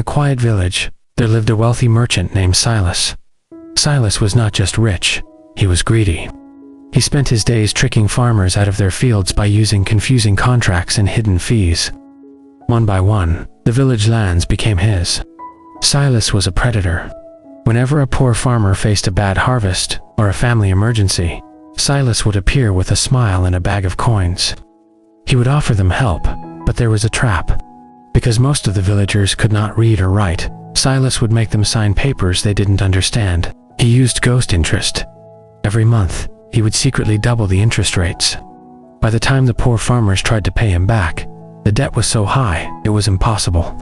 a quiet village, there lived a wealthy merchant named Silas. Silas was not just rich, he was greedy. He spent his days tricking farmers out of their fields by using confusing contracts and hidden fees. One by one, the village lands became his. Silas was a predator. Whenever a poor farmer faced a bad harvest or a family emergency, Silas would appear with a smile and a bag of coins. He would offer them help, but there was a trap. Because most of the villagers could not read or write, Silas would make them sign papers they didn't understand. He used ghost interest. Every month, he would secretly double the interest rates. By the time the poor farmers tried to pay him back, the debt was so high, it was impossible.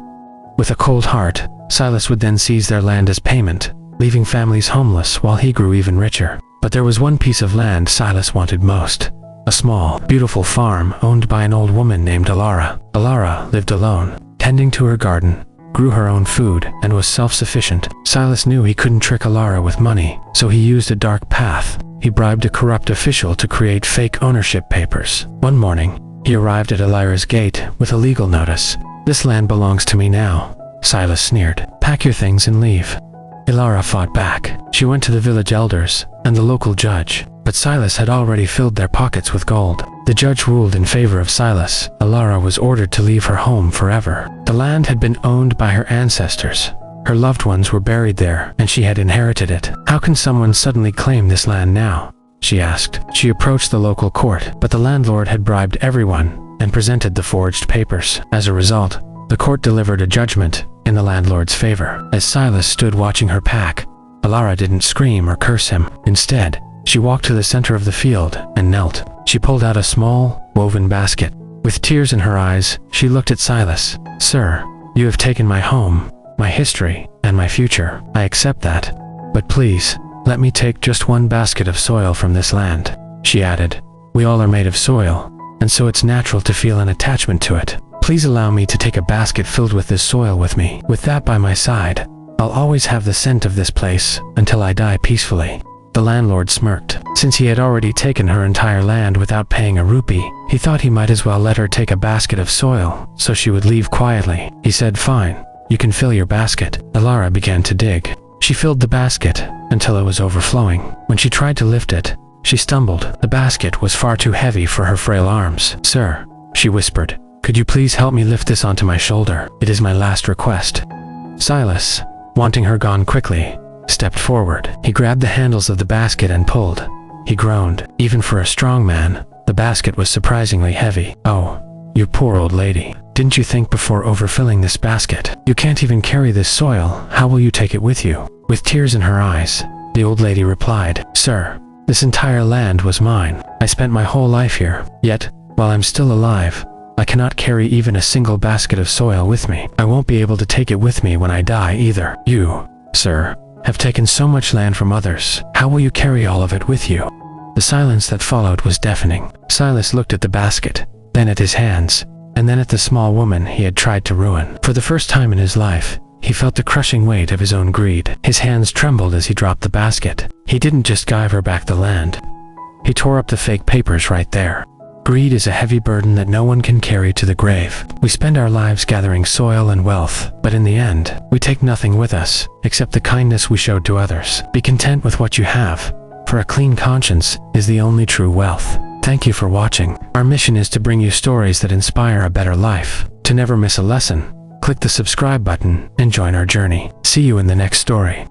With a cold heart, Silas would then seize their land as payment, leaving families homeless while he grew even richer. But there was one piece of land Silas wanted most. A small, beautiful farm owned by an old woman named Alara. Alara lived alone, tending to her garden, grew her own food, and was self-sufficient. Silas knew he couldn't trick Alara with money, so he used a dark path. He bribed a corrupt official to create fake ownership papers. One morning, he arrived at Alara's gate with a legal notice. "This land belongs to me now," Silas sneered. "Pack your things and leave." Alara fought back. She went to the village elders and the local judge, but Silas had already filled their pockets with gold. The judge ruled in favor of Silas. Alara was ordered to leave her home forever. The land had been owned by her ancestors. Her loved ones were buried there, and she had inherited it. "How can someone suddenly claim this land now?" she asked. She approached the local court, but the landlord had bribed everyone and presented the forged papers. As a result, the court delivered a judgment in the landlord's favor. As Silas stood watching her pack, Alara didn't scream or curse him. Instead, she walked to the center of the field and knelt. She pulled out a small, woven basket. With tears in her eyes, she looked at Silas. "Sir, you have taken my home, my history, and my future. I accept that. But please, let me take just one basket of soil from this land," she added. "We all are made of soil, and so it's natural to feel an attachment to it. Please allow me to take a basket filled with this soil with me. With that by my side, I'll always have the scent of this place until I die peacefully." The landlord smirked. Since he had already taken her entire land without paying a rupee, he thought he might as well let her take a basket of soil so she would leave quietly. He said, "Fine, you can fill your basket." Alara began to dig. She filled the basket until it was overflowing. When she tried to lift it, she stumbled. The basket was far too heavy for her frail arms. "Sir," she whispered, "could you please help me lift this onto my shoulder? It is my last request." Silas, wanting her gone quickly, stepped forward. He grabbed the handles of the basket and pulled. He groaned. Even for a strong man, the basket was surprisingly heavy. "Oh, you poor old lady. Didn't you think before overfilling this basket? You can't even carry this soil. How will you take it with you?" With tears in her eyes, the old lady replied, "Sir, this entire land was mine. I spent my whole life here. Yet, while I'm still alive, I cannot carry even a single basket of soil with me. I won't be able to take it with me when I die either. You, sir, have taken so much land from others. How will you carry all of it with you?" The silence that followed was deafening. Silas looked at the basket, then at his hands, and then at the small woman he had tried to ruin. For the first time in his life, he felt the crushing weight of his own greed. His hands trembled as he dropped the basket. He didn't just give her back the land. He tore up the fake papers right there. Greed is a heavy burden that no one can carry to the grave. We spend our lives gathering soil and wealth, but in the end, we take nothing with us, except the kindness we showed to others. Be content with what you have, for a clean conscience is the only true wealth. Thank you for watching. Our mission is to bring you stories that inspire a better life. To never miss a lesson, click the subscribe button and join our journey. See you in the next story.